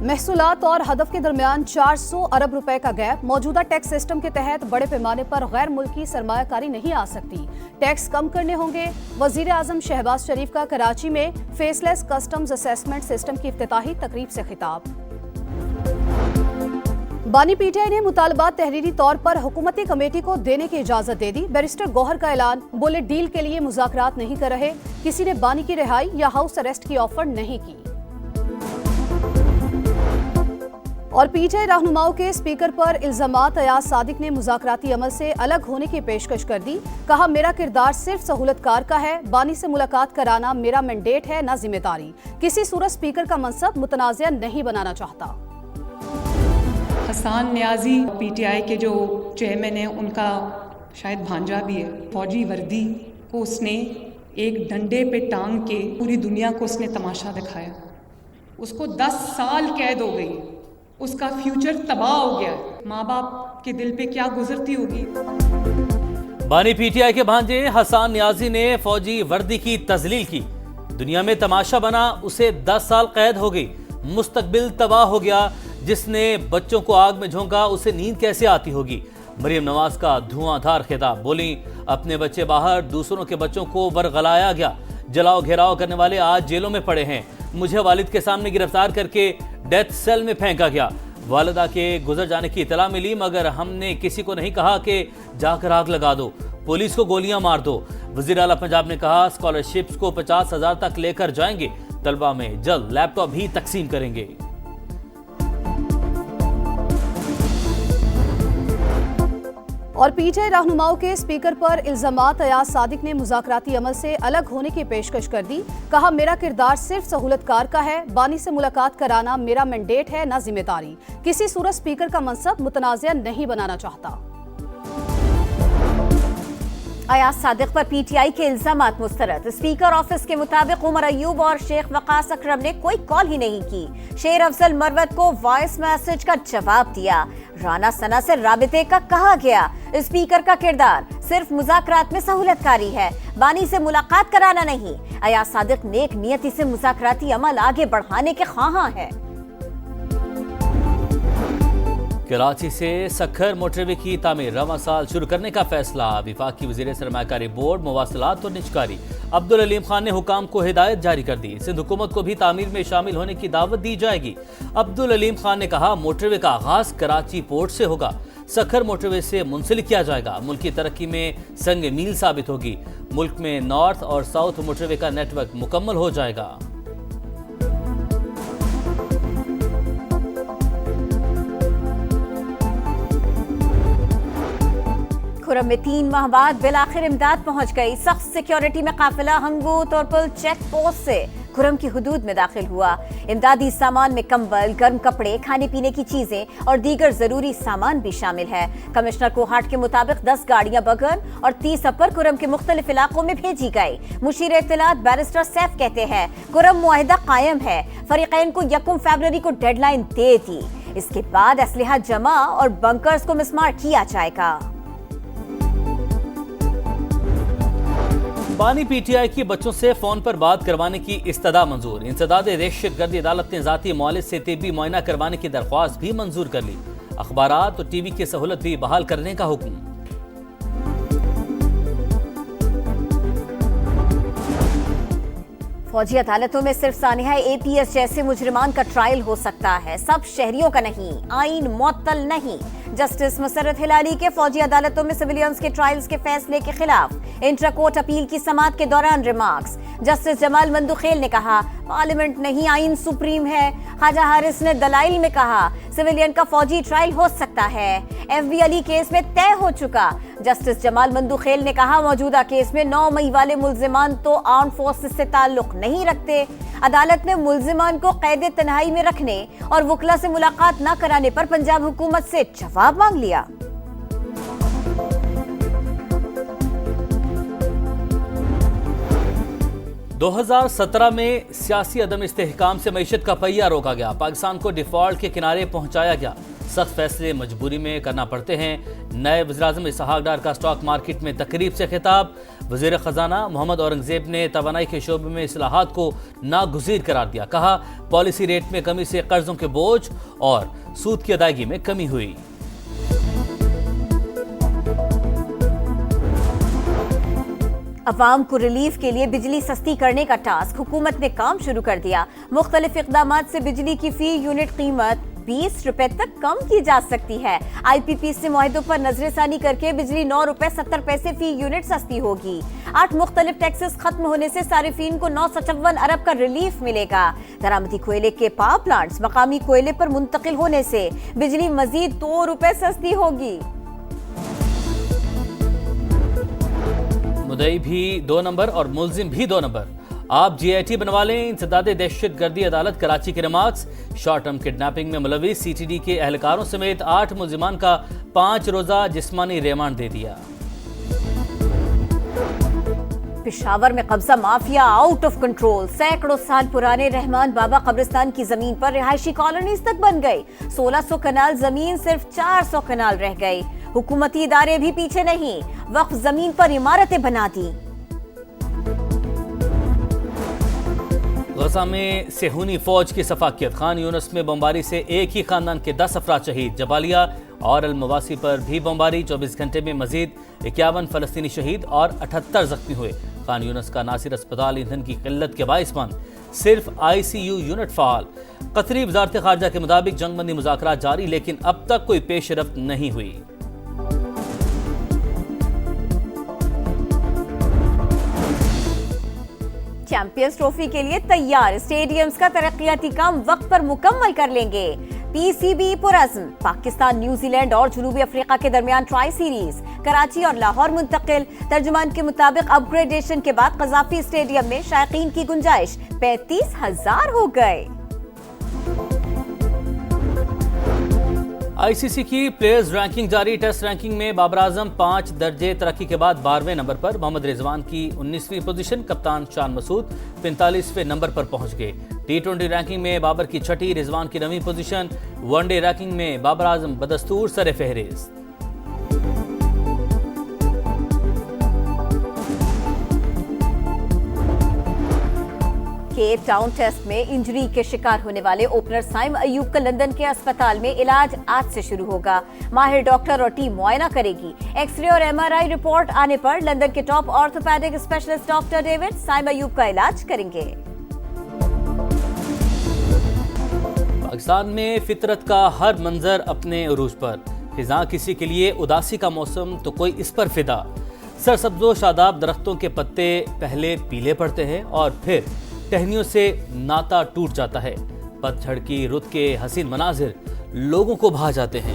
महसूलात और हदफ के दरमियान 400 अरब रुपए का गैप। मौजूदा टैक्स सिस्टम के तहत बड़े पैमाने पर गैर मुल्की सरमायाकारी नहीं आ सकती, टैक्स कम करने होंगे। वजीर आजम शहबाज शरीफ का कराची में फेसलेस कस्टम्स असेसमेंट सिस्टम की इफ्तिताही तकरीब से खिताब। बानी पीटीआई ने मुतालबात तहरीरी तौर पर हुकूमती कमेटी को देने की इजाजत दे दी। बैरिस्टर गौहर का ऐलान, बोले डील के लिए मुज़ाकरात नहीं कर रहे, किसी ने बानी की रिहाई या हाउस अरेस्ट की ऑफर नहीं की। और पीटीआई रहनुमाओं के स्पीकर पर इल्जामात। अयाज सादिक ने मुज़ाकराती अमल से अलग होने की पेशकश कर दी। कहा, मेरा किरदार सिर्फ सहूलतकार का है, बानी से मुलाकात कराना मेरा मैंडेट है, न जिम्मेदारी। किसी सूरत स्पीकर का मनसब मुतनाज़िया नहीं बनाना चाहता। हसन नियाजी पीटीआई के जो चेयरमैन हैं, उनका शायद भांजा भी है। फौजी वर्दी को उसने एक डंडे पे टांग के पूरी दुनिया को उसने तमाशा दिखाया। उसको 10 साल कैद हो गई, उसका फ्यूचर तबाह हो गया। माँ बाप के दिल पे क्या गुजरती होगी। बानी पीटीआई के भांजे हसन नियाजी ने फौजी वर्दी की तजलील की, दुनिया में तमाशा बना, उसे 10 साल कैद हो गई, मुस्तकबिल तबाह हो गया। जिसने बच्चों को आग में झोंका उसे नींद कैसे आती होगी। मरियम नवाज का धुआंधार खिताब, बोली अपने बच्चे बाहर, दूसरों के बच्चों को बरगलाया गया, जलाओ घेराव करने वाले आज जेलों में पड़े हैं। मुझे वालिद के सामने गिरफ्तार करके डेथ सेल में फेंका गया। वालिदा के गुजर जाने की इतला मिली, मगर हमने किसी को नहीं कहा कि जाकर आग लगा दो, पुलिस को गोलियां मार दो। वजीर आला पंजाब ने कहा, स्कॉलरशिप्स को 50,000 तक लेकर जाएंगे, तलबा में जल्द लैपटॉप भी तकसीम करेंगे। और पीटीआई रहनुमाओं के स्पीकर पर इल्जामात। अयाज सादिक ने मुज़ाकराती अमल से अलग होने की पेशकश कर दी। कहा, मेरा किरदार सिर्फ सहूलतकार का है, बानी से मुलाकात कराना मेरा मैंडेट है, न जिम्मेदारी। किसी सूरत स्पीकर का मनसब मुतनाज़िया नहीं बनाना चाहता। अयाज सादिक पर पीटीआई के इल्जामात मुस्तरद। स्पीकर ऑफिस के मुताबिक उमर अयूब और शेख वकास अकरम ने कोई कॉल ही नहीं की। शेर अफजल मरवत को वॉइस मैसेज का जवाब दिया। राना सना से राबिते का कहा गया। स्पीकर का किरदार सिर्फ मुज़ाकरात में सहूलतकारी है, बानी से मुलाकात कराना नहीं। अयाज सादिक नेक नियति से मुज़ाकराती अमल आगे बढ़ाने के ख्वाहां है। कराची से सखर मोटरवे की तामीर रवां साल शुरू करने का फैसला। विफाकी वज़ीर सरमायाकारी बोर्ड, मवासलात और निजकारी अब्दुल अलीम खान ने हुकाम को हिदायत जारी कर दी। सिंध हुकूमत को भी तामीर में शामिल होने की दावत दी जाएगी। अब्दुल अलीम खान ने कहा, मोटरवे का आगाज कराची पोर्ट से होगा, सखर मोटरवे से मुंसलिक किया जाएगा। मुल्क की तरक्की में संग मील साबित होगी। मुल्क में नॉर्थ और साउथ मोटरवे का नेटवर्क मुकम्मल हो जाएगा। खुरम में 3 माह बाद बिलाखिर इमदाद पहुंच गई। सख्त सिक्योरिटी में काफिला हंगूत और पुल चेक पोस्ट से खुरम की हुदूद में दाखिल हुआ। इमदादी सामान में कंबल, गर्म कपड़े, खाने पीने की चीजें और दीगर जरूरी सामान भी शामिल है। कमिश्नर कोहाट के मुताबिक 10 गाड़ियां बगन और 30 अपर खुरम के मुख्तलिफ इलाकों में भेजी गई। मुशीर इत्तलात बैरिस्टर सैफ कहते हैं, खुरम मुआहिदा कायम है। फरीकैन को 1 फरवरी को डेडलाइन दे दी। इसके बाद असलहा जमा और बंकर्स को मिसमार किया जाएगा। बानी पीटीआई की बच्चों से फोन पर बात करवाने की इस्तदा मंजूर। इंसदाद दहशतगर्दी अदालत ने जाती मौलिद से तिब्बी मुआयना करवाने की दरख्वास्त भी मंजूर कर ली। अखबारात और टीवी की सहूलत भी बहाल करने का हुक्म। फौजी अदालतों में सिर्फ सानिया APS जैसे मुजरिमान का ट्रायल हो सकता है, सब शहरियों का नहीं। आइन मुअत्तल नहीं। जस्टिस मुसर्रत हिलाली के फौजी अदालतों में सिविलियंस के ट्रायल्स के फैसले के खिलाफ इंट्रा कोर्ट अपील की समाअत के दौरान रिमार्क्स। जस्टिस जमाल मंदुखेल ने कहा, पार्लियामेंट नहीं, आइन सुप्रीम है। ख्वाजा हारिस ने दलाइल में कहा, सिविलियन का फौजी ट्रायल हो सकता है। FB अली केस में तय हो चुका। जस्टिस जमाल मंदुखेल ने कहा, मौजूदा केस में 9 मई वाले मुल्जिमान तो आर्म फोर्सेस से ताल्लुक नहीं रखते। अदालत ने मुल्जिमान को कैद तन्हाई में रखने और वकला से मुलाकात न कराने पर पंजाब हुकूमत से जवाब मांग लिया। – 2017 में सियासी अदम इस्तेहकाम से मईशत का पहिया रोका गया। पाकिस्तान को डिफॉल्ट के किनारे पहुंचाया गया। सख्त फैसले मजबूरी में करना पड़ते हैं। नए वज़ीर-ए-आज़म इसहाक डार का स्टॉक मार्केट में तकरीब से खिताब। वज़ीर ख़जाना मोहम्मद औरंगज़ेब ने तवानाई के शोबे में इस्लाहात को नागुज़ीर करार दिया। कहा पॉलिसी रेट में कमी से कर्जों के बोझ और सूद की अदायगी में कमी हुई। अवाम को रिलीफ के लिए बिजली सस्ती करने का टास्क हुकूमत ने काम शुरू कर दिया। मुख्तलिफ इक़दामात से बिजली की फी यूनिट कीमत 20 रुपए तक कम की जा सकती है। IPP से मुआहदों पर नजरसानी करके बिजली 9 रुपए 70 पैसे फी यूनिट सस्ती होगी। 8 मुख्तलिफ टैक्सेस खत्म होने से सारिफीन को 954 अरब का रिलीफ मिलेगा। दरामदी कोयले के पावर प्लांट्स मकामी कोयले पर मुंतकिल होने से बिजली मजीद 2 रुपए सस्ती होगी। मुद्दई भी 2 नंबर और मुलजिम भी 2 नंबर। आप GIT बनवा लें। इंसदादे दहशतगर्दी अदालत कराची के रिमार्क्स। शॉर्ट टर्म किडनैपिंग में मुलविस CTD के एहलकारों समेत 8 मुलजिमान का 5 रोजा जिस्मानी रिमांड दे दिया। पेशावर में कब्जा माफिया आउट ऑफ कंट्रोल। सैकड़ों साल पुराने रहमान बाबा कब्रिस्तान की जमीन पर रिहायशी कॉलोनीज तक बन गई। 1600 कनाल जमीन सिर्फ 400 कनाल रह गई। हुकूमती इदारे भी पीछे नहीं, वक्फ जमीन पर इमारतें बना दी। गजा में सेहूनी फौज की सफाकियत। खान यूनुस में बमबारी से एक ही खानदान के 10 अफराद शहीद। जबालिया और अलमवासी पर भी बमबारी। 24 घंटे में मजीद 51 फलस्तीनी शहीद और 78 जख्मी हुए। खान यूनुस का नासिर अस्पताल ईंधन की किल्लत के बाइस बंद। सिर्फ ICU यूनिट फाल। कतरी वजारत खारजा के मुताबिक जंगबंदी मुज़ाकरात जारी, लेकिन अब तक कोई पेशरफ्त नहीं हुई। चैंपियंस ट्रॉफी के लिए तैयार। स्टेडियम्स का तरक्याती काम वक्त पर मुकम्मल कर लेंगे। PCB पुरज़्म। पाकिस्तान, न्यूजीलैंड और जनूबी अफ्रीका के दरमियान ट्राई सीरीज कराची और लाहौर मुंतकिल। तर्जुमान के मुताबिक अपग्रेडेशन के बाद कज़ाफी स्टेडियम में शायकीन की गुंजाइश 35,000 हो गए। ICC की प्लेयर्स रैंकिंग जारी। टेस्ट रैंकिंग में बाबर आजम 5 दर्जे तरक्की के बाद 12वें नंबर पर। मोहम्मद रिजवान की 19वीं पोजीशन। कप्तान शान मसूद 45वें नंबर पर पहुंच गए। T20 रैंकिंग में बाबर की 6ठी, रिजवान की 9वीं पोजीशन। वनडे रैंकिंग में बाबर आजम बदस्तूर सरे फहरिस्त। केप टाउन टेस्ट में इंजरी के शिकार होने वाले ओपनर साइम अयूब का लंदन के अस्पताल में इलाज आज से शुरू होगा। माहिर डॉक्टर और टीम मुआयना करेगी। एक्सरे और MRI रिपोर्ट आने पर लंदन के top orthopaedic specialist doctor David Sime Ayub का इलाज करेंगे। पाकिस्तान में फितरत का हर मंजर अपने उरूज पर। फिजा किसी के लिए उदासी का मौसम तो कोई इस पर फिदा। सरसब्जो शादाब दरख्तों के पत्ते पहले पीले पड़ते हैं और फिर टहनियों से नाता टूट जाता है। पतझड़ की रुत के हसीन मनाजिर लोगों को भा जाते हैं।